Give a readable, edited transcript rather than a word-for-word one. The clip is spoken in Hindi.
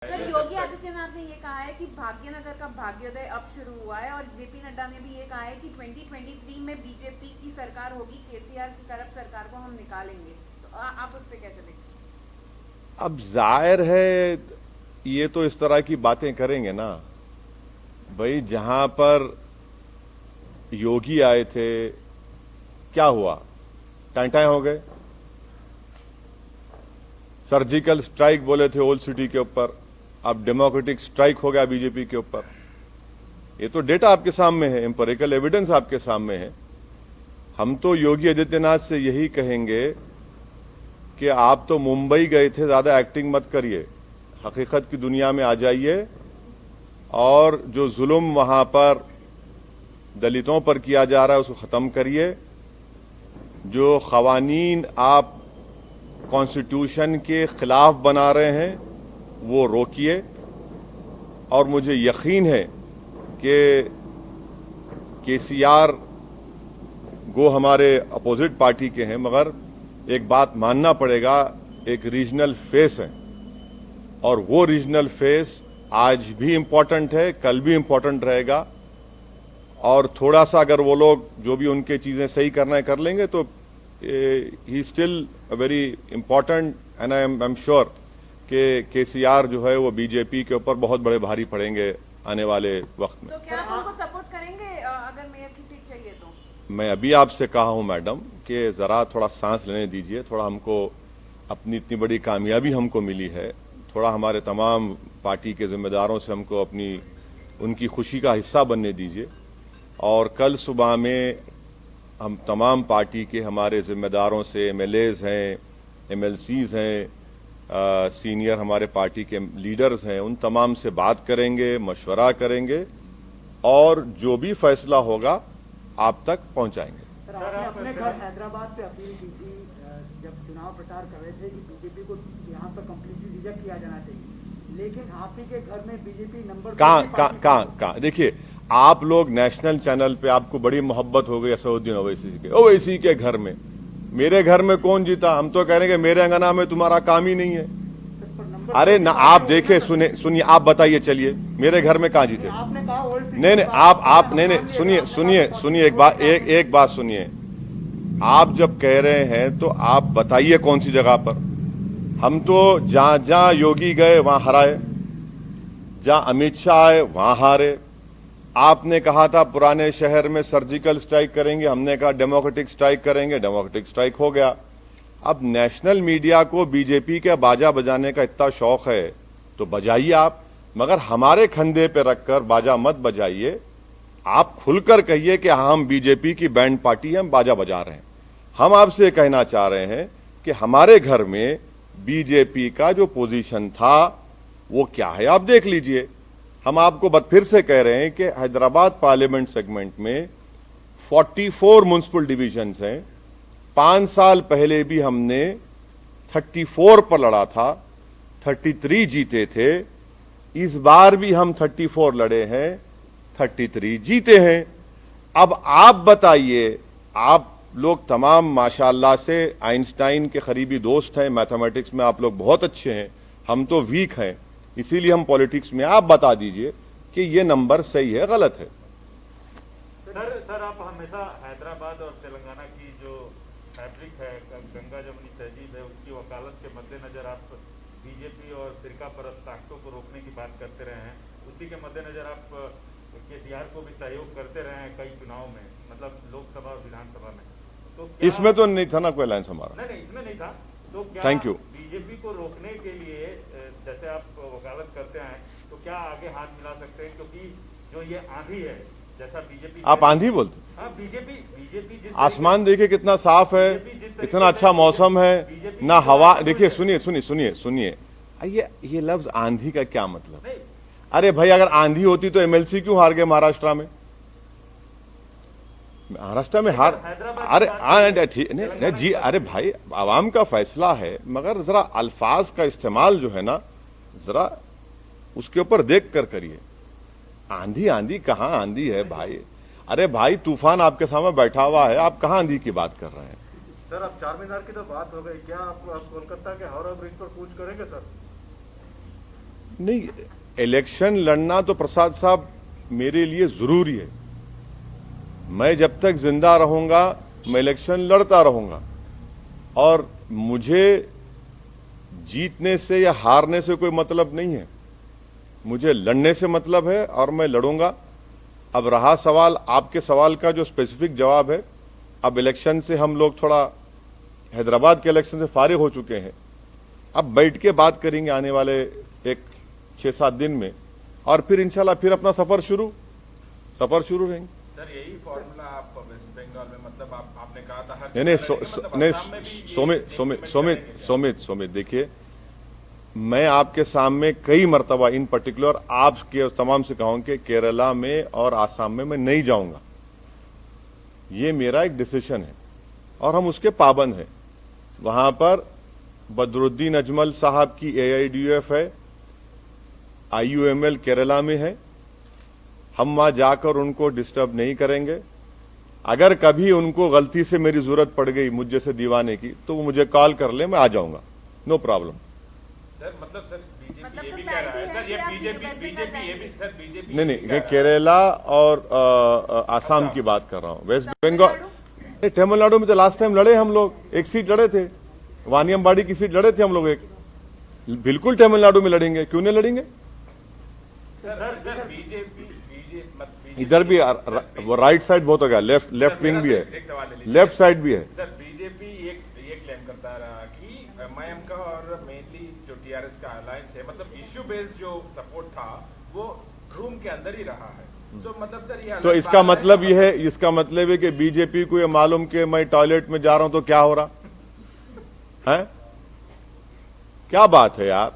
सर, योगी आदित्यनाथ ने ये कहा है कि भाग्यनगर का भाग्योदय अब शुरू हुआ है और जेपी नड्डा ने भी ये कहा है कि 2023 में बीजेपी की सरकार होगी, केसीआर की करप्ट सरकार को हम निकालेंगे। तो आप उस पर कैसे देखते हैं? अब जाहिर है ये तो इस तरह की बातें करेंगे ना भाई। जहां पर योगी आए थे क्या हुआ? टाइम हो गए। सर्जिकल स्ट्राइक बोले थे ओल्ड सिटी के ऊपर, अब डेमोक्रेटिक स्ट्राइक हो गया बीजेपी के ऊपर। ये तो डेटा आपके सामने है, एम्पिरिकल एविडेंस आपके सामने है। हम तो योगी आदित्यनाथ से यही कहेंगे कि आप तो मुंबई गए थे, ज्यादा एक्टिंग मत करिए, हकीकत की दुनिया में आ जाइए और जो जुल्म वहां पर दलितों पर किया जा रहा है उसको खत्म करिए। जो खवानीन आप कॉन्स्टिट्यूशन के खिलाफ बना रहे हैं वो रोकिए। और मुझे यकीन है कि केसीआर गो हमारे अपोजिट पार्टी के हैं, मगर एक बात मानना पड़ेगा, एक रीजनल फेस है और वो रीजनल फेस आज भी इम्पोर्टेंट है, कल भी इम्पोर्टेंट रहेगा। और थोड़ा सा अगर वो लोग जो भी उनके चीजें सही करना है कर लेंगे तो he still very important and I am sure कि केसीआर जो है वो बीजेपी के ऊपर बहुत बड़े भारी पड़ेंगे आने वाले वक्त में। तो क्या आप उनको सपोर्ट करेंगे अगर मेयर की सीट चाहिए तो? मैं अभी आपसे कहा हूं मैडम कि जरा थोड़ा सांस लेने दीजिए, थोड़ा हमको अपनी इतनी बड़ी कामयाबी हमको मिली है, थोड़ा हमारे तमाम पार्टी के जिम्मेदारों से हमको अपनी उनकी खुशी का हिस्सा बनने दीजिए। और कल सुबह में हम तमाम पार्टी के हमारे जिम्मेदारों से, एमएलएज हैं, एमएलसीज हैं, सीनियर हमारे पार्टी के लीडर्स हैं, उन तमाम से बात करेंगे, मशवरा करेंगे और जो भी फैसला होगा आप तक पहुंचाएंगे। सर, आपने अपने घर हैदराबाद से अपील की थी जब चुनाव प्रचार कर रहे थे कि बीजेपी को यहाँ पर कंप्लीटली रिजेक्ट किया जाना चाहिए, लेकिन आप ही के घर में बीजेपी नंबर कहाँ देखिए, आप लोग नेशनल चैनल पे आपको बड़ी मोहब्बत हो गई असदुद्दीन ओवैसी के, ओवैसी के घर में। मेरे घर में कौन जीता? हम तो कह रहे हैं कि मेरे अंगना में तुम्हारा काम ही नहीं है। अरे ना, आप देखे सुनिए, आप बताइए, चलिए मेरे घर में कहाँ जीते? आपने कहा नहीं, आप नहीं, सुनिए एक बात सुनिए। आप जब कह रहे हैं तो आप बताइए कौन सी जगह पर। हम तो जहां योगी गए वहां हराए, जहां अमित शाह आए वहां हारे। आपने कहा था पुराने शहर में सर्जिकल स्ट्राइक करेंगे, हमने कहा डेमोक्रेटिक स्ट्राइक करेंगे, डेमोक्रेटिक स्ट्राइक हो गया। अब नेशनल मीडिया को बीजेपी के बाजा बजाने का इतना शौक है तो बजाइए आप, मगर हमारे कंधे पे रखकर बाजा मत बजाइए। आप खुलकर कहिए कि हम बीजेपी की बैंड पार्टी हैं, हम बाजा बजा रहे हैं। हम आपसे कहना चाह रहे हैं कि हमारे घर में बीजेपी का जो पोजीशन था वो क्या है आप देख लीजिए। हम आपको फिर से कह रहे हैं कि हैदराबाद पार्लियामेंट सेगमेंट में 44 म्युनिसिपल डिविजन्स हैं। 5 साल पहले भी हमने 34 पर लड़ा था, 33 जीते थे। इस बार भी हम 34 लड़े हैं, 33 जीते हैं। अब आप बताइए, आप लोग तमाम माशाअल्लाह से आइंस्टाइन के करीबी दोस्त हैं, मैथमेटिक्स में आप लोग बहुत अच्छे हैं, हम तो वीक हैं, इसीलिए हम पॉलिटिक्स में। आप बता दीजिए कि ये नंबर सही है गलत है। सर आप हमेशा हैदराबाद और तेलंगाना की जो फैब्रिक है, गंगा जमुनी तहजीब है, उसकी वकालत के मद्देनजर आप बीजेपी और फिरका परस्त ताकतों को रोकने की बात करते रहे हैं। उसी के मद्देनजर आप केसीआर को भी सहयोग करते रहे हैं कई चुनाव में, मतलब लोकसभा और विधानसभा में। तो इसमें तो नहीं था ना कोई अलायंस हमारा। नहीं, इसमें नहीं था। तो क्या थैंक यू। बीजेपी को रोकने के लिए जैसे आप वकालत करते हैं तो क्या आगे हाथ मिला सकते हैं? क्योंकि जो ये आंधी है, जैसा बीजेपी, आप आंधी बोलते? हाँ, बीजेपी आसमान देखिए कितना साफ है, इतना अच्छा मौसम है ना, हवा देखिए। सुनिए, ये लफ्ज आंधी का क्या मतलब? अरे भाई, अगर आंधी होती तो एमएलसी क्यों हार गए महाराष्ट्र में? महाराष्ट्र में हार, अरे ठीक नहीं जी, अरे भाई आवाम का फैसला है, मगर जरा अल्फाज का इस्तेमाल जो है ना, जरा उसके ऊपर देख कर करिए। आंधी कहाँ आंधी है भाई? अरे भाई, तूफान आपके सामने बैठा हुआ है, आप कहाँ आंधी की बात कर रहे हैं? सर, अब चार मीनार की तो बात हो गई, क्या आप कोलकाता के हावड़ा ब्रिज पर कूच करेंगे सर? नहीं, इलेक्शन लड़ना तो प्रसाद साहब मेरे लिए जरूरी है। मैं जब तक जिंदा रहूंगा मैं इलेक्शन लड़ता रहूंगा, और मुझे जीतने से या हारने से कोई मतलब नहीं है, मुझे लड़ने से मतलब है और मैं लड़ूंगा। अब रहा सवाल आपके सवाल का जो स्पेसिफिक जवाब है, अब इलेक्शन से हम लोग थोड़ा हैदराबाद के इलेक्शन से फारिग हो चुके हैं, अब बैठ के बात करेंगे आने वाले एक 6-7 दिन में, और फिर इंशाल्लाह फिर अपना सफर शुरू रहेंगे। सर यही फॉर्मूला आप वेस्ट बंगाल में, मतलब आपने कहा था हर नहीं, सोमित देखिए, मैं आपके सामने कई मर्तबा इन पर्टिकुलर आपके तमाम से कहूं कि केरला में और आसाम में मैं नहीं जाऊंगा। ये मेरा एक डिसीजन है और हम उसके पाबंद हैं। वहां पर बदरुद्दीन अजमल साहब की AIDUF है, IUML केरला में है, हम वहां जाकर उनको डिस्टर्ब नहीं करेंगे। अगर कभी उनको गलती से मेरी जरूरत पड़ गई मुझ जैसे दीवाने की, तो वो मुझे कॉल कर ले, मैं आ जाऊंगा, नो प्रॉब्लम। सर मतलब सर बीजेपी ये भी कह रहा है, सर ये बीजेपी ये भी, सर बीजेपी नहीं, ये केरला और आसाम की बात कर रहा हूं। वेस्ट बंगाल, तमिलनाडु में तो लास्ट टाइम लड़े हम लोग, एक सीट लड़े थे, वानियमबाड़ी की सीट लड़े थे हम लोग एक। बिल्कुल तमिलनाडु में लड़ेंगे, क्यों नहीं लड़ेंगे? सर बीजेपी इधर भी वो राइट साइड बहुत हो गया, लेफ्ट विंग भी है, एक सवाल ले लीजिए। लेफ्ट साइड भी है। सर बीजेपी ये क्लेम करता रहा कि MIM का और मेनली जो TRS का अलायंस है, मतलब इश्यू बेस्ड जो सपोर्ट था वो रूम के अंदर ही रहा है। तो मतलब सर ये तो इसका मतलब है कि बीजेपी को ये मालूम कि मैं टॉयलेट में जा रहा हूं तो क्या हो रहा है? क्या बात है यार,